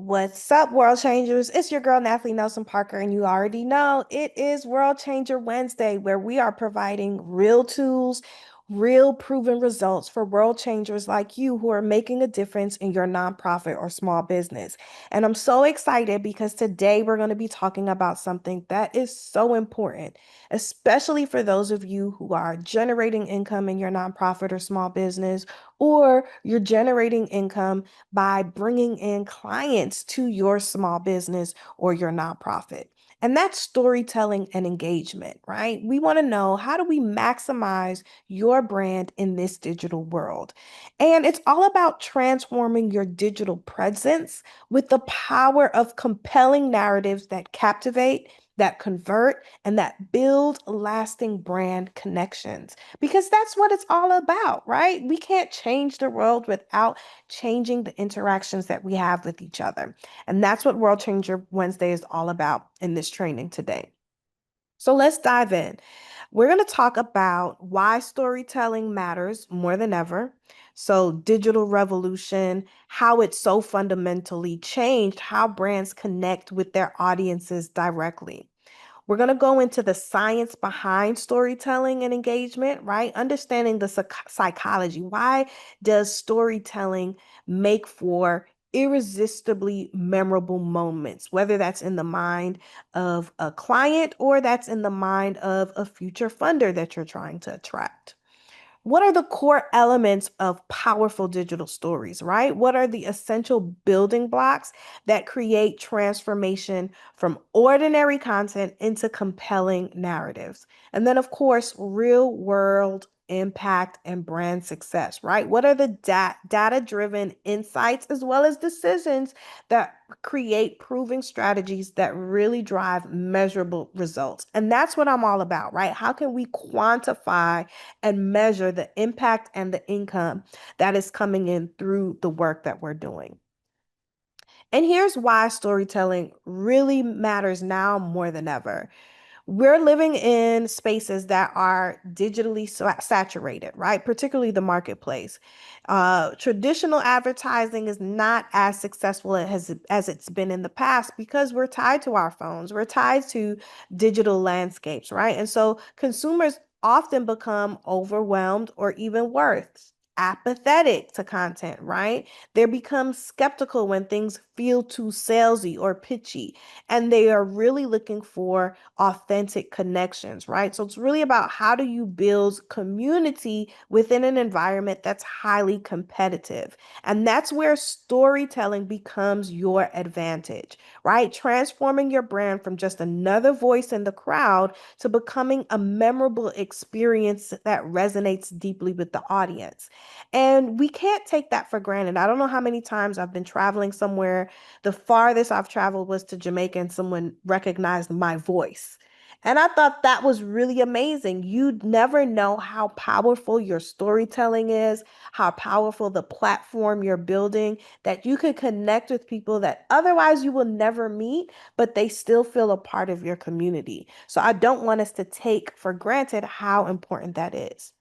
What's up, world changers? It's your girl, Nathalie Nelson Parker, and you already know it is World Changer Wednesday, where we are providing real tools, real proven results for world changers like you who are making a difference in your nonprofit or small business. And I'm so excited because today we're going to be talking about something that is so important, especially for those of you who are generating income in your nonprofit or small business, or you're generating income by bringing in clients to your small business or your nonprofit. And that's storytelling and engagement, right? We want to know, how do we maximize your brand in this digital world? And it's all about transforming your digital presence with the power of compelling narratives that captivate, that convert, and that build lasting brand connections. Because that's what it's all about, right? We can't change the world without changing the interactions that we have with each other. And that's what World Changer Wednesday is all about in this training today. So let's dive in. We're going to talk about why storytelling matters more than ever. So, digital revolution, how it so fundamentally changed how brands connect with their audiences directly. We're going to go into the science behind storytelling and engagement, right? Understanding the psychology. Why does storytelling make for irresistibly memorable moments, whether that's in the mind of a client or that's in the mind of a future funder that you're trying to attract? What are the core elements of powerful digital stories, right? What are the essential building blocks that create transformation from ordinary content into compelling narratives? And then, of course, real world impact and brand success, right? What are the data-driven insights as well as decisions that create proving strategies that really drive measurable results? And that's what I'm all about, right? How can we quantify and measure the impact and the income that is coming in through the work that we're doing? And here's why storytelling really matters now more than ever. We're living in spaces that are digitally saturated, right? Particularly the marketplace. Traditional advertising is not as successful as it's been in the past because we're tied to our phones, we're tied to digital landscapes, right? And so consumers often become overwhelmed or even worse, apathetic to content, right? They become skeptical when things feel too salesy or pitchy, and they are really looking for authentic connections, right? So it's really about, how do you build community within an environment that's highly competitive? And that's where storytelling becomes your advantage, right? Transforming your brand from just another voice in the crowd to becoming a memorable experience that resonates deeply with the audience. And we can't take that for granted. I don't know how many times I've been traveling somewhere. The farthest I've traveled was to Jamaica, and someone recognized my voice. And I thought that was really amazing. You never know how powerful your storytelling is, how powerful the platform you're building, that you could connect with people that otherwise you will never meet, but they still feel a part of your community. So I don't want us to take for granted how important that is.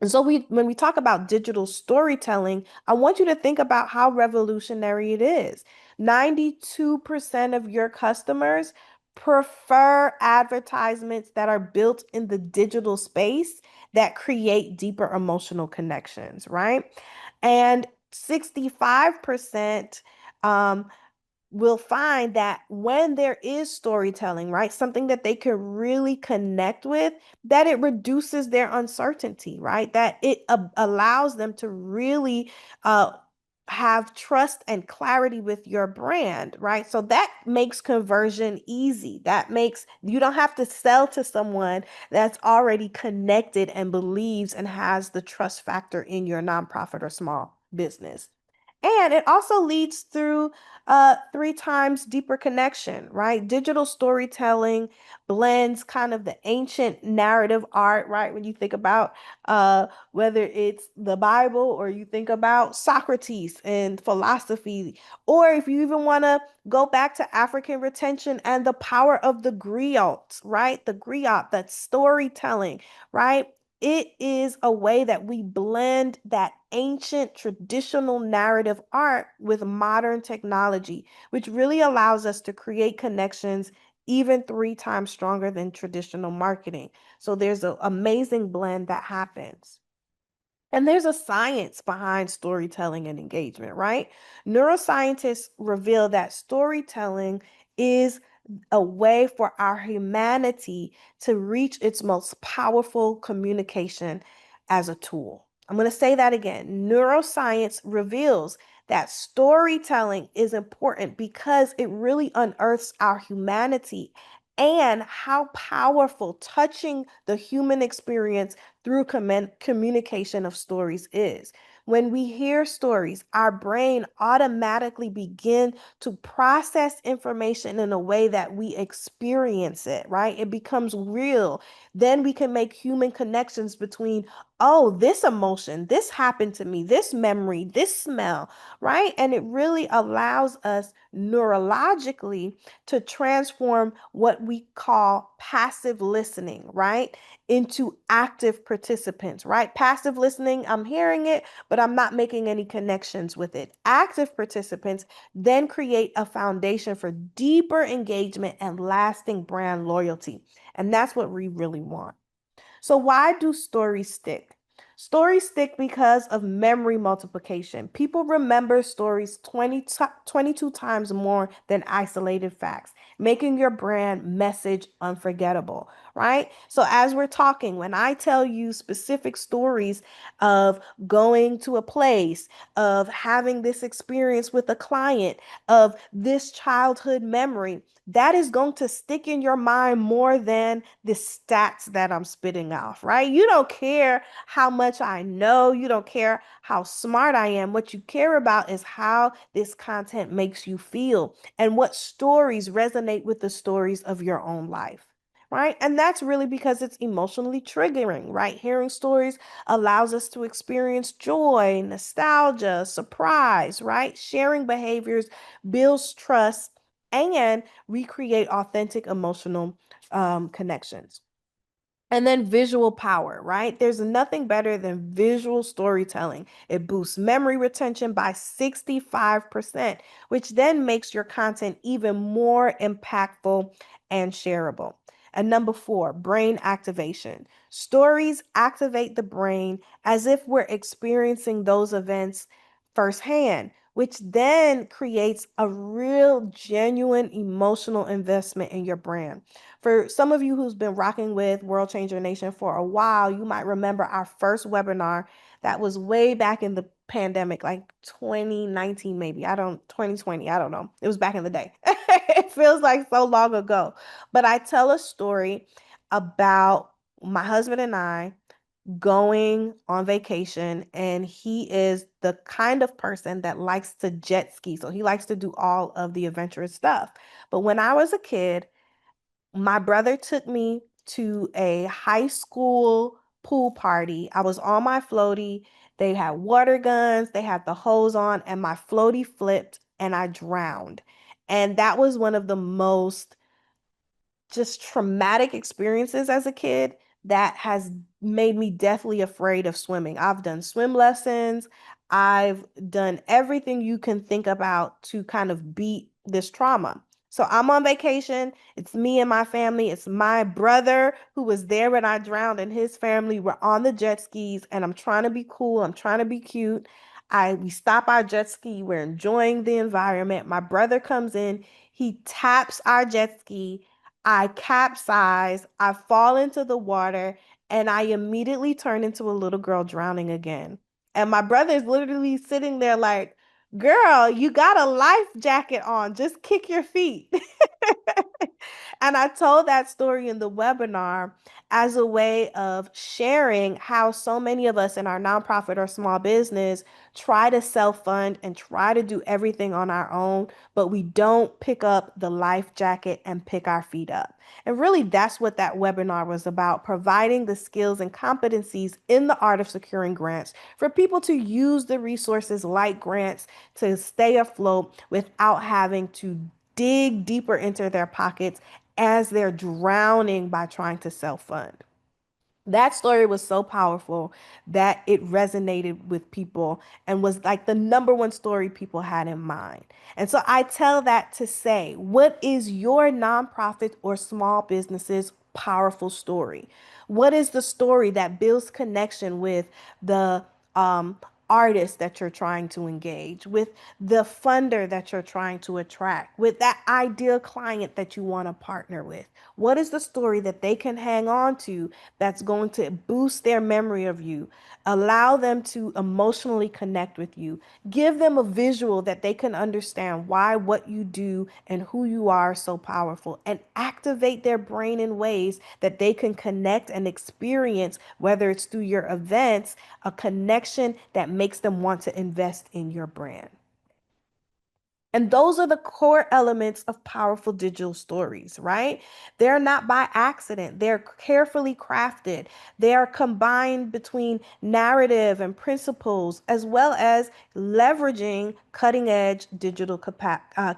And so when we talk about digital storytelling, I want you to think about how revolutionary it is. 92% of your customers prefer advertisements that are built in the digital space that create deeper emotional connections, right? And 65% um, will find that when there is storytelling, right, something that they could really connect with, that it reduces their uncertainty, right? That it allows them to really uh, have trust and clarity with your brand, right? So that makes conversion easy. That makes, you don't have to sell to someone that's already connected and believes and has the trust factor in your nonprofit or small business. And it also leads through three times deeper connection, right? Digital storytelling blends kind of the ancient narrative art, right? When you think about whether it's the Bible, or you think about Socrates and philosophy, or if you even want to go back to African retention and the power of the griot, right? The griot, that storytelling, right? It is a way that we blend that ancient traditional narrative art with modern technology, which really allows us to create connections even three times stronger than traditional marketing. So there's an amazing blend that happens. And there's a science behind storytelling and engagement, right? Neuroscientists reveal that storytelling is a way for our humanity to reach its most powerful communication as a tool. I'm going to say that again. Neuroscience reveals that storytelling is important because it really unearths our humanity and how powerful touching the human experience through communication of stories is. When we hear stories, our brain automatically begin to process information in a way that we experience it, right? It becomes real. Then we can make human connections between, oh, this emotion, this happened to me, this memory, this smell, right? And it really allows us neurologically to transform what we call passive listening, right? Into active participants, right? Passive listening, I'm hearing it, but I'm not making any connections with it. Active participants then create a foundation for deeper engagement and lasting brand loyalty. And that's what we really want. So why do stories stick? Stories stick because of memory multiplication. People remember stories 22 times more than isolated facts, making your brand message unforgettable, right? So as we're talking, when I tell you specific stories of going to a place, of having this experience with a client, of this childhood memory, that is going to stick in your mind more than the stats that I'm spitting off, right? You don't care how much I know, you don't care how smart I am. What you care about is how this content makes you feel and what stories resonate with the stories of your own life. Right. And that's really because it's emotionally triggering, right? Hearing stories allows us to experience joy, nostalgia, surprise, right? Sharing behaviors builds trust and recreate authentic emotional connections. And then visual power, right? There's nothing better than visual storytelling. It boosts memory retention by 65%, which then makes your content even more impactful and shareable. And number four, brain activation. Stories activate the brain as if we're experiencing those events firsthand, which then creates a real, genuine emotional investment in your brand. For some of you who's been rocking with World Changer Nation for a while, you might remember our first webinar that was way back in the pandemic, like 2019, maybe. 2020, I don't know. It was back in the day. It feels like so long ago. But I tell a story about my husband and I going on vacation, and he is the kind of person that likes to jet ski. So he likes to do all of the adventurous stuff. But when I was a kid, my brother took me to a high school pool party. I was on my floaty. They had water guns, they had the hose on, and my floaty flipped and I drowned. And that was one of the most just traumatic experiences as a kid that has made me deathly afraid of swimming. I've done swim lessons. I've done everything you can think about to kind of beat this trauma. So I'm on vacation. It's me and my family. It's my brother who was there when I drowned and his family were on the jet skis, and I'm trying to be cool. I'm trying to be cute. We stop our jet ski. We're enjoying the environment. My brother comes in. He taps our jet ski. I capsize, I fall into the water, and I immediately turn into a little girl drowning again. And my brother is literally sitting there like, girl, you got a life jacket on, just kick your feet. And I told that story in the webinar as a way of sharing how so many of us in our nonprofit or small business try to self fund and try to do everything on our own, but we don't pick up the life jacket and pick our feet up. And really, that's what that webinar was about, providing the skills and competencies in the art of securing grants for people to use the resources like grants to stay afloat without having to dig deeper into their pockets as they're drowning by trying to self fund. That story was so powerful that it resonated with people and was like the number one story people had in mind. And so I tell that to say, what is your nonprofit or small business's powerful story? What is the story that builds connection with the um, artist that you're trying to engage, with the funder that you're trying to attract, with that ideal client that you want to partner with? What is the story that they can hang on to that's going to boost their memory of you, allow them to emotionally connect with you, give them a visual that they can understand why what you do and who you are so powerful, and activate their brain in ways that they can connect and experience, whether it's through your events, a connection that makes them want to invest in your brand. And those are the core elements of powerful digital stories, right? They're not by accident. They're carefully crafted. They are combined between narrative and principles, as well as leveraging cutting edge digital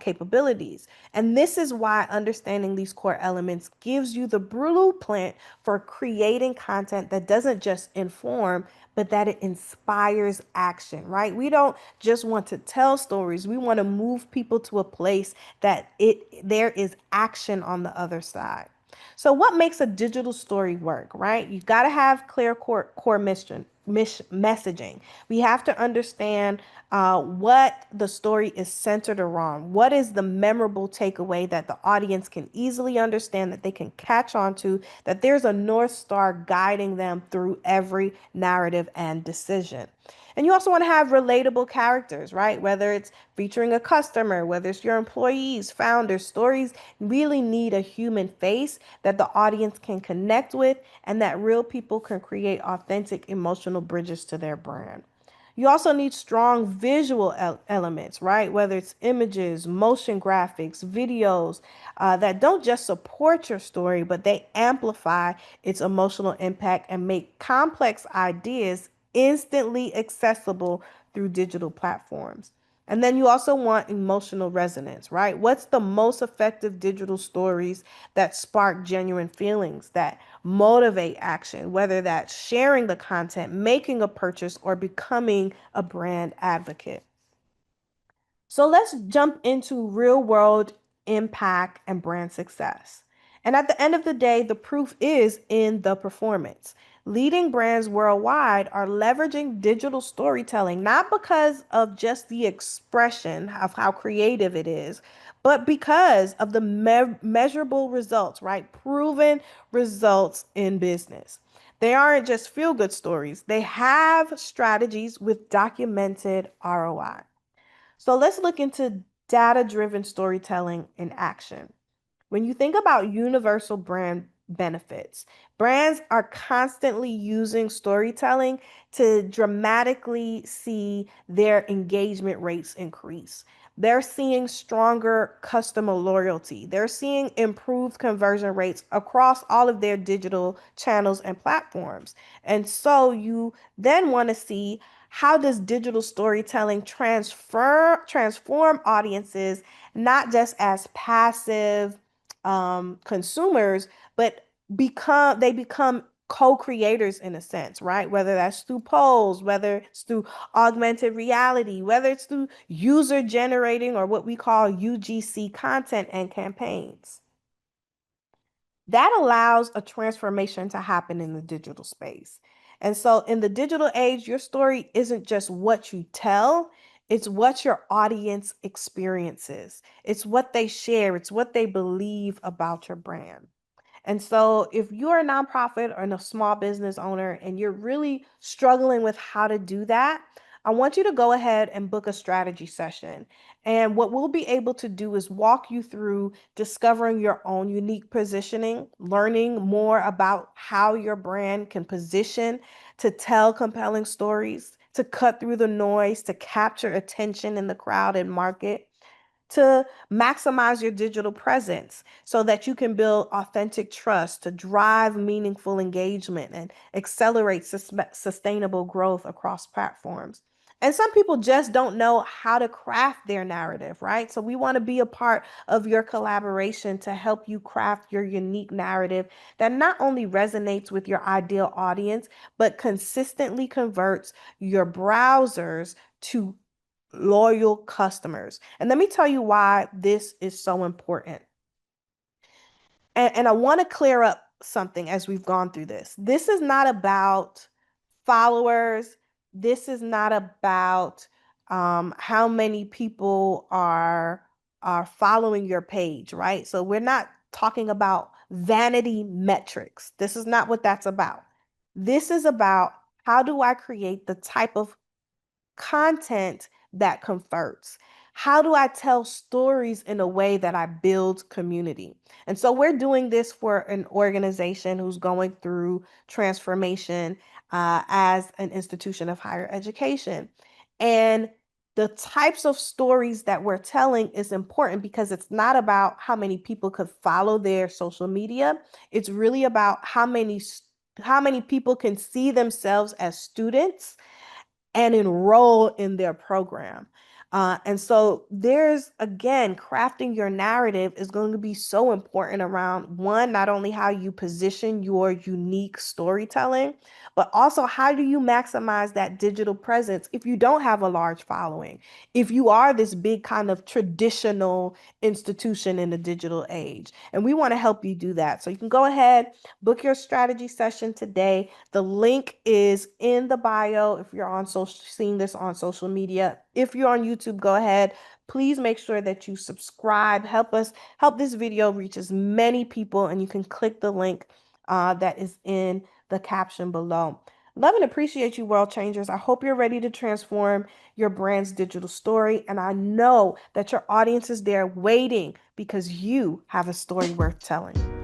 capabilities. And this is why understanding these core elements gives you the blueprint for creating content that doesn't just inform, but that it inspires action, right? We don't just want to tell stories. We want to move people to a place that there is action on the other side. So what makes a digital story work, right? You got to have clear core messaging. We have to understand what the story is centered around. What is the memorable takeaway that the audience can easily understand, that they can catch on to, that there's a North Star guiding them through every narrative and decision. And you also want to have relatable characters, right? Whether it's featuring a customer, whether it's your employees, founders, stories really need a human face that the audience can connect with and that real people can create authentic emotional bridges to their brand. You also need strong visual elements, right? Whether it's images, motion graphics, videos that don't just support your story, but they amplify its emotional impact and make complex ideas instantly accessible through digital platforms. And then you also want emotional resonance, right? What's the most effective digital stories that spark genuine feelings, that motivate action, whether that's sharing the content, making a purchase, or becoming a brand advocate? So let's jump into real world impact and brand success. And at the end of the day, the proof is in the performance. Leading brands worldwide are leveraging digital storytelling, not because of just the expression of how creative it is, but because of the measurable results, right? Proven results in business. They aren't just feel good stories, they have strategies with documented ROI. So let's look into data driven storytelling in action. When you think about universal brand benefits, brands are constantly using storytelling to dramatically see their engagement rates increase. They're seeing stronger customer loyalty. They're seeing improved conversion rates across all of their digital channels and platforms. And so you then want to see, how does digital storytelling transform audiences not just as passive consumers, but become co-creators in a sense, right? Whether that's through polls, whether it's through augmented reality, whether it's through user generating or what we call UGC content and campaigns. That allows a transformation to happen in the digital space. And so in the digital age, your story isn't just what you tell, it's what your audience experiences. It's what they share, it's what they believe about your brand. And so, if you're a nonprofit or a small business owner and you're really struggling with how to do that, I want you to go ahead and book a strategy session. And what we'll be able to do is walk you through discovering your own unique positioning, learning more about how your brand can position to tell compelling stories, to cut through the noise, to capture attention in the crowded market, to maximize your digital presence so that you can build authentic trust, to drive meaningful engagement and accelerate sustainable growth across platforms. And some people just don't know how to craft their narrative, right? So we want to be a part of your collaboration to help you craft your unique narrative that not only resonates with your ideal audience, but consistently converts your browsers to loyal customers. And let me tell you why this is so important. And I want to clear up something as we've gone through this. This is not about followers. This is not about how many people are following your page, right? So we're not talking about vanity metrics. This is not what that's about. This is about how do I create the type of content that converts? How do I tell stories in a way that I build community? And so we're doing this for an organization who's going through transformation as an institution of higher education. And the types of stories that we're telling is important because it's not about how many people could follow their social media. It's really about how many people can see themselves as students and enroll in their program. And so there's, again, crafting your narrative is going to be so important around one, not only how you position your unique storytelling, but also how do you maximize that digital presence if you don't have a large following, if you are this big kind of traditional institution in the digital age. And we want to help you do that. So you can go ahead, book your strategy session today. The link is in the bio if you're on seeing this on social media. If you're on YouTube, go ahead. Please make sure that you subscribe. Help this video reach as many people, and you can click the link that is in the caption below. Love and appreciate you, world changers. I hope you're ready to transform your brand's digital story. And I know that your audience is there waiting because you have a story worth telling.